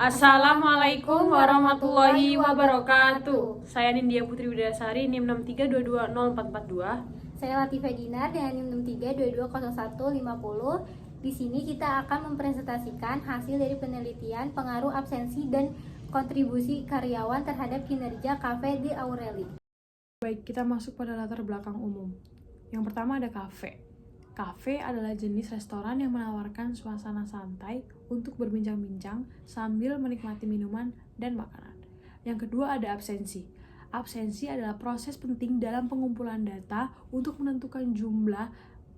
Assalamualaikum warahmatullahi wabarakatuh. Saya Nindya Putri Widasari, NIM 63220442. Saya Latifah Dinar dengan NIM 63220150. Di sini kita akan mempresentasikan hasil dari penelitian pengaruh absensi dan kontribusi karyawan terhadap kinerja Cafe de Aureli. Baik, kita masuk pada latar belakang umum. Yang pertama ada kafe. Kafe adalah jenis restoran yang menawarkan suasana santai untuk berbincang-bincang sambil menikmati minuman dan makanan. Yang kedua ada absensi. Absensi adalah proses penting dalam pengumpulan data untuk menentukan jumlah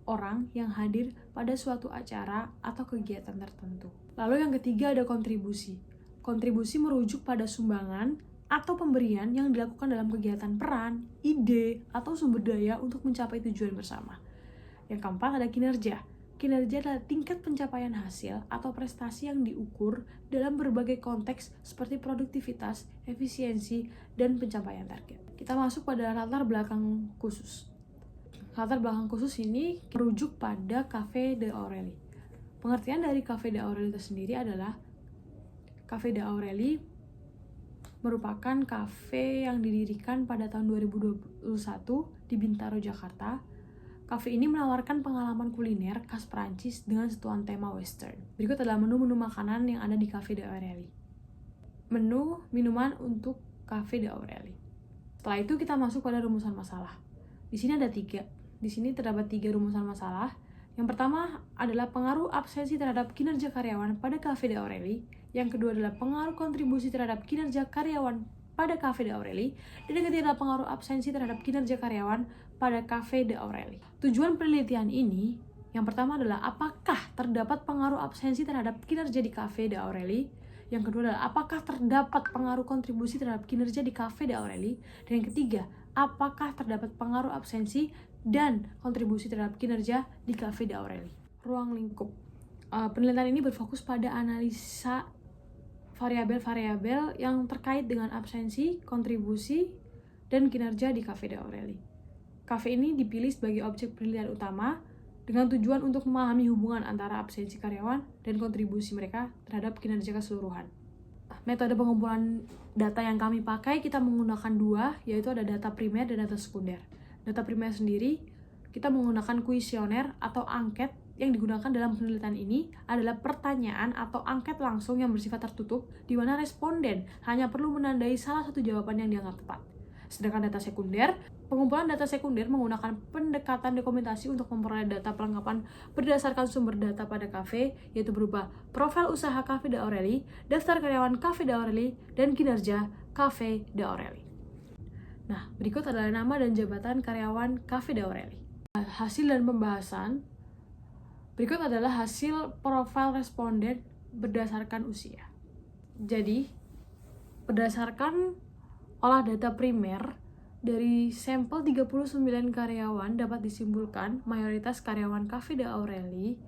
orang yang hadir pada suatu acara atau kegiatan tertentu. Lalu yang ketiga ada kontribusi. Kontribusi merujuk pada sumbangan atau pemberian yang dilakukan dalam kegiatan peran, ide, atau sumber daya untuk mencapai tujuan bersama. Yang keempat ada kinerja. Kinerja adalah tingkat pencapaian hasil atau prestasi yang diukur dalam berbagai konteks seperti produktivitas, efisiensi, dan pencapaian target. Kita masuk pada latar belakang khusus. Latar belakang khusus ini merujuk pada Cafe de Aureli. Pengertian dari Cafe de Aureli itu sendiri adalah Cafe de Aureli merupakan kafe yang didirikan pada tahun 2021 di Bintaro, Jakarta. Kafe ini menawarkan pengalaman kuliner khas Prancis dengan sentuhan tema western. Berikut adalah menu-menu makanan yang ada di Cafe de Aureli. Menu minuman untuk Cafe de Aureli. Setelah itu kita masuk pada rumusan masalah. Di sini ada 3. Di sini terdapat 3 rumusan masalah. Yang pertama adalah pengaruh absensi terhadap kinerja karyawan pada Cafe de Aureli. Yang kedua adalah pengaruh kontribusi terhadap kinerja karyawan pada Cafe de Aureli. Dan yang ketiga adalah pengaruh absensi terhadap kinerja karyawan pada Cafe de Aureli. Tujuan penelitian ini, yang pertama adalah apakah terdapat pengaruh absensi terhadap kinerja di Cafe de Aureli. Yang kedua adalah apakah terdapat pengaruh kontribusi terhadap kinerja di Cafe de Aureli. Dan yang ketiga, apakah terdapat pengaruh absensi dan kontribusi terhadap kinerja di Cafe de Aureli. Ruang lingkup. Penelitian ini berfokus pada analisa variabel-variabel yang terkait dengan absensi, kontribusi, dan kinerja di Cafe de Aureli. Cafe ini dipilih sebagai objek penelitian utama dengan tujuan untuk memahami hubungan antara absensi karyawan dan kontribusi mereka terhadap kinerja keseluruhan. Metode pengumpulan data yang kami pakai kita menggunakan 2, yaitu ada data primer dan data sekunder. Data primer sendiri kita menggunakan kuesioner atau angket. Yang digunakan dalam penelitian ini adalah pertanyaan atau angket langsung yang bersifat tertutup, di mana responden hanya perlu menandai salah satu jawaban yang dianggap tepat. Sedangkan data sekunder, pengumpulan data sekunder menggunakan pendekatan dokumentasi untuk memperoleh data perlengkapan berdasarkan sumber data pada kafe, yaitu berupa profil usaha Cafe de Aureli, daftar karyawan Cafe de Aureli, dan kinerja Cafe de Aureli. Nah, berikut adalah nama dan jabatan karyawan Cafe de Aureli. Hasil dan pembahasan. Berikut adalah hasil profil responden berdasarkan usia. Jadi, berdasarkan olah data primer dari sampel 39 karyawan dapat disimpulkan mayoritas karyawan Cafe de Aureli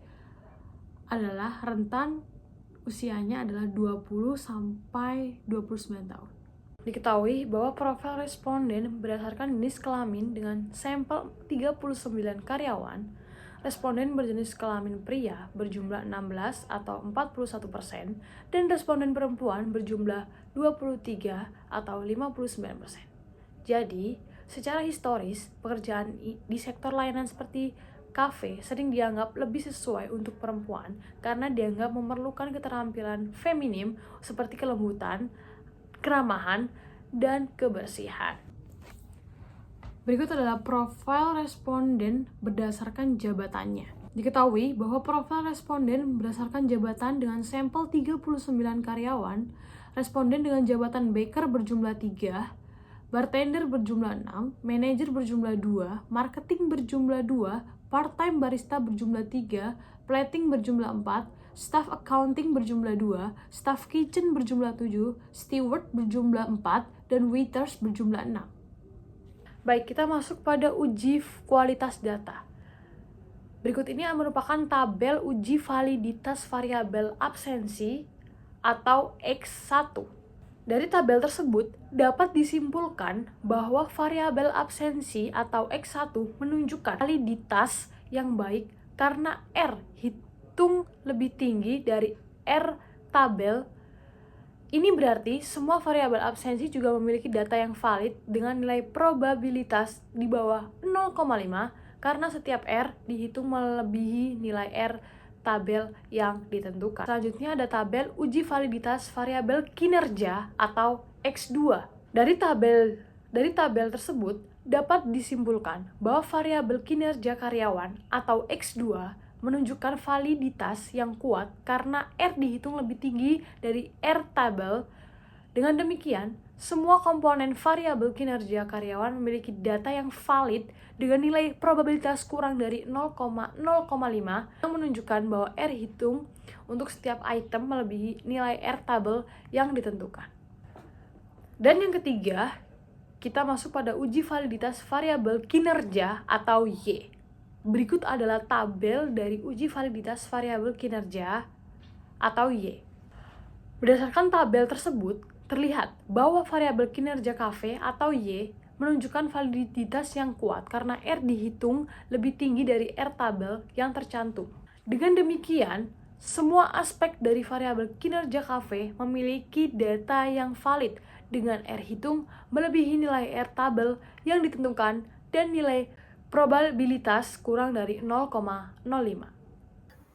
adalah rentan usianya adalah 20 sampai 29 tahun. Diketahui bahwa profil responden berdasarkan jenis kelamin dengan sampel 39 karyawan. Responden berjenis kelamin pria berjumlah 16 atau 41% dan responden perempuan berjumlah 23 atau 59%. Jadi, secara historis, pekerjaan di sektor layanan seperti kafe sering dianggap lebih sesuai untuk perempuan karena dianggap memerlukan keterampilan feminim seperti kelembutan, keramahan, dan kebersihan. Berikut adalah profil responden berdasarkan jabatannya. Diketahui bahwa profil responden berdasarkan jabatan dengan sampel 39 karyawan, responden dengan jabatan baker berjumlah 3, bartender berjumlah 6, manajer berjumlah 2, marketing berjumlah 2, part-time barista berjumlah 3, plating berjumlah 4, staff accounting berjumlah 2, staff kitchen berjumlah 7, steward berjumlah 4, dan waiters berjumlah 6. Baik, kita masuk pada uji kualitas data. Berikut ini merupakan tabel uji validitas variabel absensi atau X1. Dari tabel tersebut dapat disimpulkan bahwa variabel absensi atau X1 menunjukkan validitas yang baik karena R hitung lebih tinggi dari R tabel Ini berarti semua variabel absensi juga memiliki data yang valid dengan nilai probabilitas di bawah 0,5 karena setiap R dihitung melebihi nilai R tabel yang ditentukan. Selanjutnya ada tabel uji validitas variabel kinerja atau X2. Dari tabel tersebut dapat disimpulkan bahwa variabel kinerja karyawan atau X2 menunjukkan validitas yang kuat karena R dihitung lebih tinggi dari R tabel. Dengan demikian, semua komponen variabel kinerja karyawan memiliki data yang valid dengan nilai probabilitas kurang dari 0,05 yang menunjukkan bahwa R hitung untuk setiap item melebihi nilai R tabel yang ditentukan. Dan yang ketiga, kita masuk pada uji validitas variabel kinerja atau Y. Berikut adalah tabel dari uji validitas variabel kinerja atau Y. Berdasarkan tabel tersebut, terlihat bahwa variabel kinerja KV atau Y menunjukkan validitas yang kuat karena R dihitung lebih tinggi dari R tabel yang tercantum. Dengan demikian, semua aspek dari variabel kinerja KV memiliki data yang valid dengan R hitung melebihi nilai R tabel yang ditentukan dan nilai probabilitas kurang dari 0,05.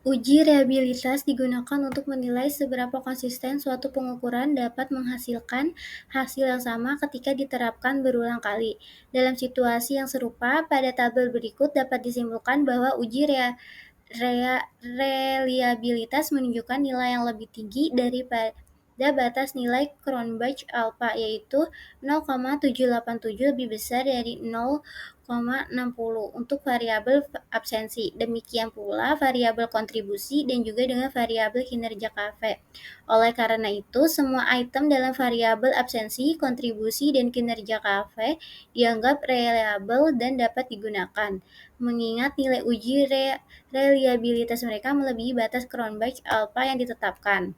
Uji reliabilitas digunakan untuk menilai seberapa konsisten suatu pengukuran dapat menghasilkan hasil yang sama ketika diterapkan berulang kali. Dalam situasi yang serupa, pada tabel berikut dapat disimpulkan bahwa uji reliabilitas menunjukkan nilai yang lebih tinggi daripada batas nilai Cronbach alpha, yaitu 0,787 lebih besar dari 0,60 untuk variabel absensi. Demikian pula variabel kontribusi dan juga dengan variabel kinerja KV. Oleh karena itu, semua item dalam variabel absensi, kontribusi, dan kinerja KV dianggap reliable dan dapat digunakan, mengingat nilai uji reliabilitas mereka melebihi batas Cronbach alpha yang ditetapkan.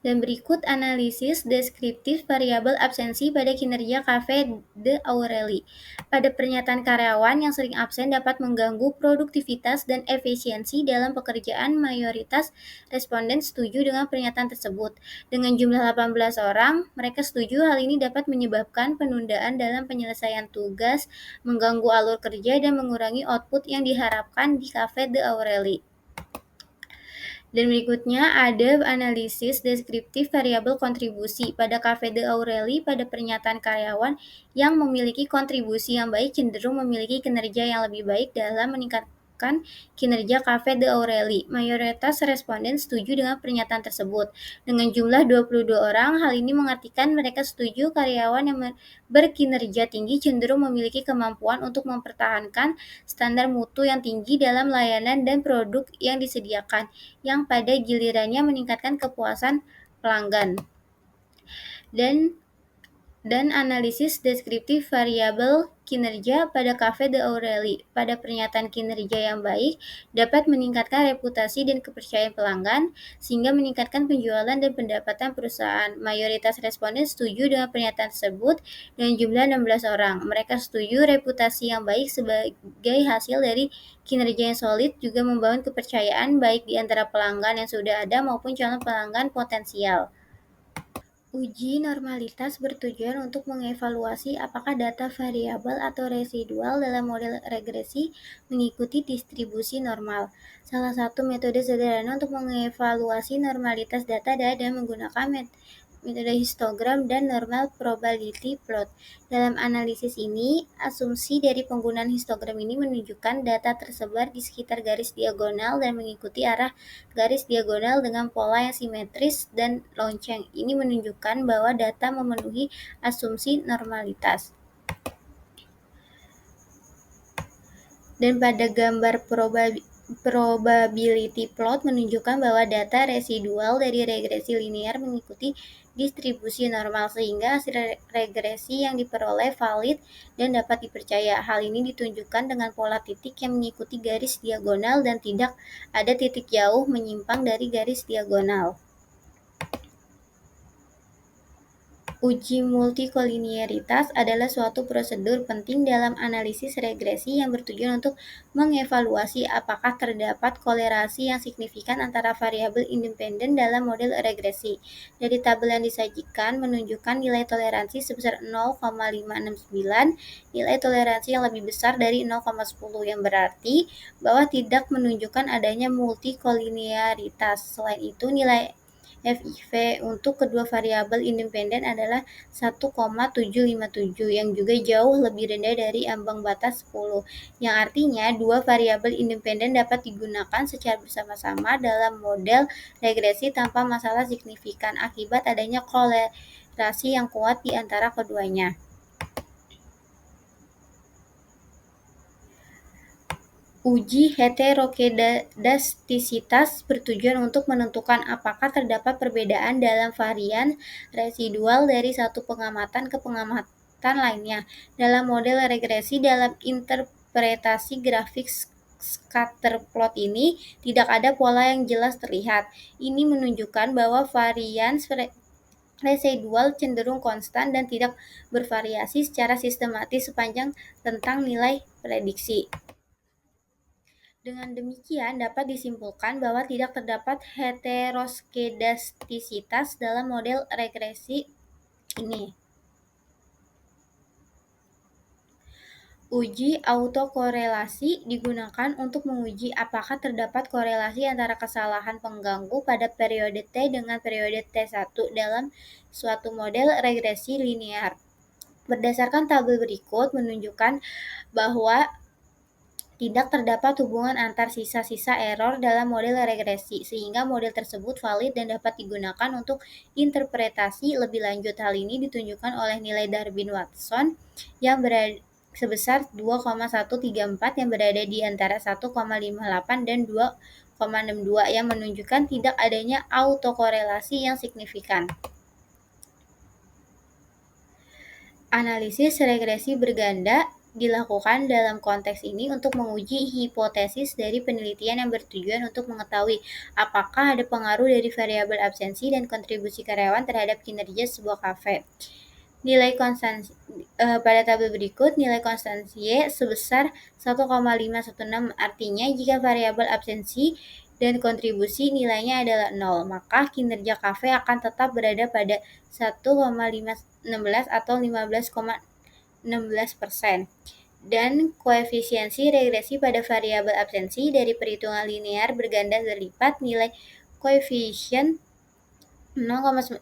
Dan berikut analisis deskriptif variabel absensi pada kinerja Cafe d'Aureli. Pada pernyataan karyawan yang sering absen dapat mengganggu produktivitas dan efisiensi dalam pekerjaan. Mayoritas responden setuju dengan pernyataan tersebut. Dengan jumlah 18 orang, mereka setuju hal ini dapat menyebabkan penundaan dalam penyelesaian tugas, mengganggu alur kerja, dan mengurangi output yang diharapkan di Cafe d'Aureli. Dan berikutnya ada analisis deskriptif variabel kontribusi. Pada Cafe d'Aureli, pada pernyataan karyawan yang memiliki kontribusi yang baik cenderung memiliki kinerja yang lebih baik dalam meningkatkan kinerja Cafe d'Aureli. Mayoritas responden setuju dengan pernyataan tersebut. Dengan jumlah 22 orang, hal ini mengartikan mereka setuju karyawan yang berkinerja tinggi cenderung memiliki kemampuan untuk mempertahankan standar mutu yang tinggi dalam layanan dan produk yang disediakan, yang pada gilirannya meningkatkan kepuasan pelanggan. Dan analisis deskriptif variabel kinerja pada Cafe d'Aureli. Pada pernyataan kinerja yang baik dapat meningkatkan reputasi dan kepercayaan pelanggan, sehingga meningkatkan penjualan dan pendapatan perusahaan. Mayoritas responden setuju dengan pernyataan tersebut dan jumlah 16 orang. Mereka setuju reputasi yang baik sebagai hasil dari kinerja yang solid juga membangun kepercayaan baik di antara pelanggan yang sudah ada maupun calon pelanggan potensial. Uji normalitas bertujuan untuk mengevaluasi apakah data variabel atau residual dalam model regresi mengikuti distribusi normal. Salah satu metode sederhana untuk mengevaluasi normalitas data adalah dengan menggunakan metode histogram dan normal probability plot. Dalam analisis ini, asumsi dari penggunaan histogram ini menunjukkan data tersebar di sekitar garis diagonal dan mengikuti arah garis diagonal dengan pola yang simetris dan lonceng. Ini menunjukkan bahwa data memenuhi asumsi normalitas. Dan pada gambar probability plot menunjukkan bahwa data residual dari regresi linear mengikuti distribusi normal, sehingga hasil regresi yang diperoleh valid dan dapat dipercaya. Hal ini ditunjukkan dengan pola titik yang mengikuti garis diagonal dan tidak ada titik jauh menyimpang dari garis diagonal. Uji multikolinearitas adalah suatu prosedur penting dalam analisis regresi yang bertujuan untuk mengevaluasi apakah terdapat kolerasi yang signifikan antara variabel independen dalam model regresi. Dari tabel yang disajikan menunjukkan nilai toleransi sebesar 0,569, nilai toleransi yang lebih besar dari 0,10 yang berarti bahwa tidak menunjukkan adanya multikolinearitas. Selain itu, nilai FIV untuk kedua variabel independen adalah 1,757 yang juga jauh lebih rendah dari ambang batas 10, yang artinya dua variabel independen dapat digunakan secara bersama-sama dalam model regresi tanpa masalah signifikan akibat adanya kolerasi yang kuat di antara keduanya. Uji heterokedastisitas bertujuan untuk menentukan apakah terdapat perbedaan dalam varian residual dari satu pengamatan ke pengamatan lainnya. Dalam model regresi dalam interpretasi grafik scatterplot ini, tidak ada pola yang jelas terlihat. Ini menunjukkan bahwa varian residual cenderung konstan dan tidak bervariasi secara sistematis sepanjang rentang nilai prediksi. Dengan demikian, dapat disimpulkan bahwa tidak terdapat heteroskedastisitas dalam model regresi ini. Uji autokorelasi digunakan untuk menguji apakah terdapat korelasi antara kesalahan pengganggu pada periode T dengan periode T1 dalam suatu model regresi linear. Berdasarkan tabel berikut menunjukkan bahwa tidak terdapat hubungan antar sisa-sisa error dalam model regresi, sehingga model tersebut valid dan dapat digunakan untuk interpretasi lebih lanjut. Hal ini ditunjukkan oleh nilai Darwin-Watson yang berada sebesar 2,134 yang berada di antara 1,58 dan 2,62 yang menunjukkan tidak adanya autokorelasi yang signifikan. Analisis regresi berganda dilakukan dalam konteks ini untuk menguji hipotesis dari penelitian yang bertujuan untuk mengetahui apakah ada pengaruh dari variabel absensi dan kontribusi karyawan terhadap kinerja sebuah kafe. Nilai konstansi pada tabel berikut, nilai konstansi Y sebesar 1,516, artinya jika variabel absensi dan kontribusi nilainya adalah 0, maka kinerja kafe akan tetap berada pada 1,516 atau 15,16%. Dan koefisiensi regresi pada variabel absensi dari perhitungan linear berganda berlipat nilai koefisien 0,99.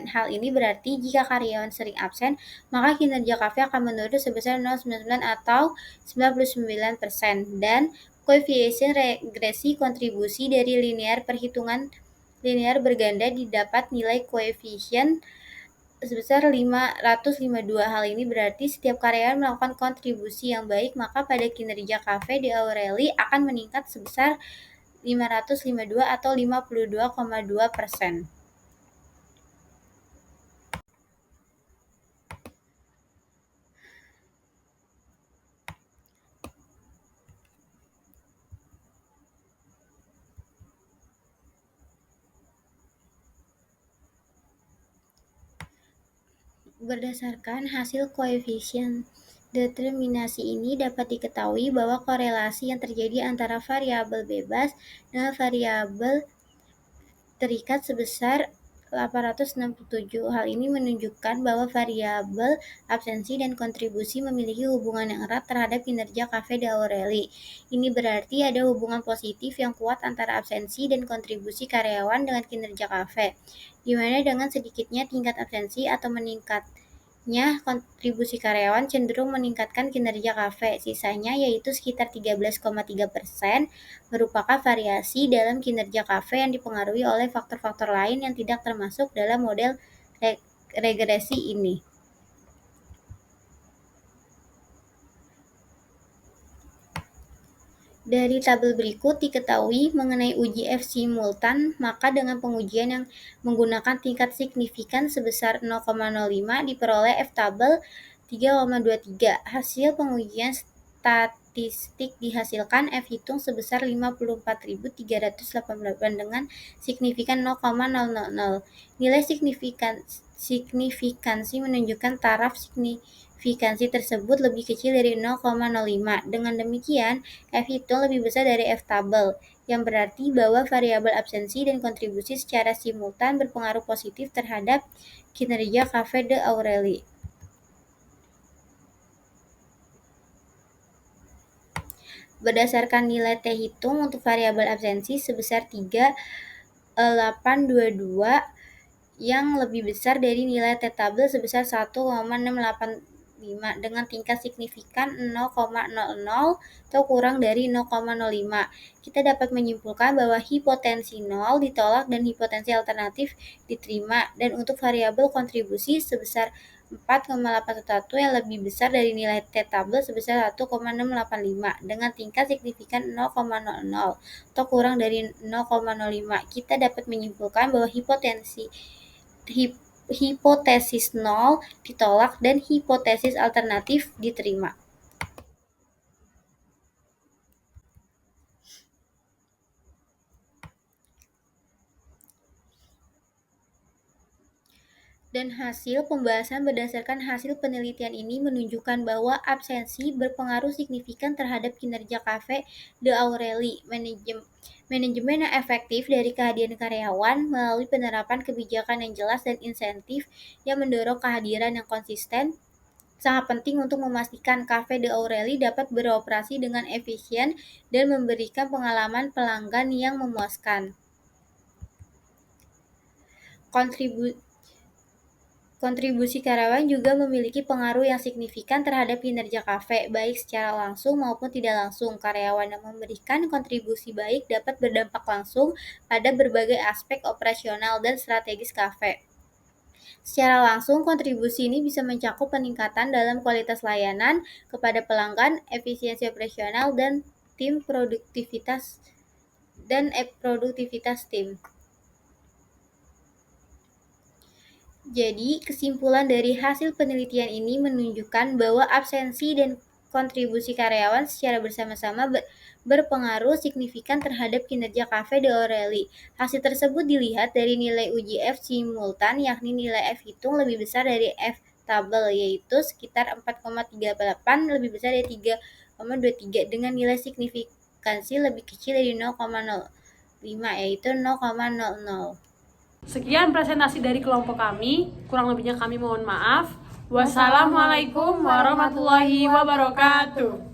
Hal ini berarti jika karyawan sering absen, maka kinerja kafe akan menurun sebesar 0,99 atau 99%. Dan koefisien regresi kontribusi dari linear perhitungan linear berganda didapat nilai koefisien sebesar 552. Hal ini berarti setiap karyawan melakukan kontribusi yang baik, maka pada kinerja kafe di Aureli akan meningkat sebesar 552 atau 52,2%. Berdasarkan hasil koefisien determinasi ini dapat diketahui bahwa korelasi yang terjadi antara variabel bebas dengan variabel terikat sebesar 867. Hal ini menunjukkan bahwa variabel absensi dan kontribusi memiliki hubungan yang erat terhadap kinerja kafe di Aureli. Ini berarti ada hubungan positif yang kuat antara absensi dan kontribusi karyawan dengan kinerja kafe, di mana dengan sedikitnya tingkat absensi atau meningkatnya kontribusi karyawan cenderung meningkatkan kinerja kafe. Sisanya, yaitu sekitar 13,3%, merupakan variasi dalam kinerja kafe yang dipengaruhi oleh faktor-faktor lain yang tidak termasuk dalam model regresi ini. Dari tabel berikut diketahui mengenai uji F simultan, maka dengan pengujian yang menggunakan tingkat signifikan sebesar 0,05 diperoleh F tabel 3,23. Hasil pengujian statistik dihasilkan F hitung sebesar 54.388 dengan signifikan 0,000. Nilai signifikansi menunjukkan taraf signifikansi tersebut lebih kecil dari 0,05. Dengan demikian, F hitung lebih besar dari F tabel, yang berarti bahwa variabel absensi dan kontribusi secara simultan berpengaruh positif terhadap kinerja Cafe de Aureli. Berdasarkan nilai T hitung untuk variabel absensi sebesar 3,822 yang lebih besar dari nilai T tabel sebesar 1,685 dengan tingkat signifikan 0,00 atau kurang dari 0,05. Kita dapat menyimpulkan bahwa hipotensi 0 ditolak dan hipotensi alternatif diterima, dan untuk variabel kontribusi sebesar 4,811 yang lebih besar dari nilai T tabel sebesar 1,685 dengan tingkat signifikan 0,00 atau kurang dari 0,05. Kita dapat menyimpulkan bahwa hipotesis 0 ditolak dan hipotesis alternatif diterima. Dan hasil pembahasan berdasarkan hasil penelitian ini menunjukkan bahwa absensi berpengaruh signifikan terhadap kinerja Cafe de Aureli. Manajemen yang efektif dari kehadiran karyawan melalui penerapan kebijakan yang jelas dan insentif yang mendorong kehadiran yang konsisten sangat penting untuk memastikan Cafe de Aureli dapat beroperasi dengan efisien dan memberikan pengalaman pelanggan yang memuaskan. Kontribusi karyawan juga memiliki pengaruh yang signifikan terhadap kinerja kafe, baik secara langsung maupun tidak langsung. Karyawan yang memberikan kontribusi baik dapat berdampak langsung pada berbagai aspek operasional dan strategis kafe. Secara langsung, kontribusi ini bisa mencakup peningkatan dalam kualitas layanan kepada pelanggan, efisiensi operasional, dan produktivitas tim. Jadi, kesimpulan dari hasil penelitian ini menunjukkan bahwa absensi dan kontribusi karyawan secara bersama-sama berpengaruh signifikan terhadap kinerja Cafe de Aureli. Hasil tersebut dilihat dari nilai uji F simultan, yakni nilai F hitung lebih besar dari F tabel, yaitu sekitar 4,38 lebih besar dari 3,23 dengan nilai signifikansi lebih kecil dari 0,05, yaitu 0,00. Sekian presentasi dari kelompok kami, kurang lebihnya kami mohon maaf. Wassalamualaikum warahmatullahi wabarakatuh.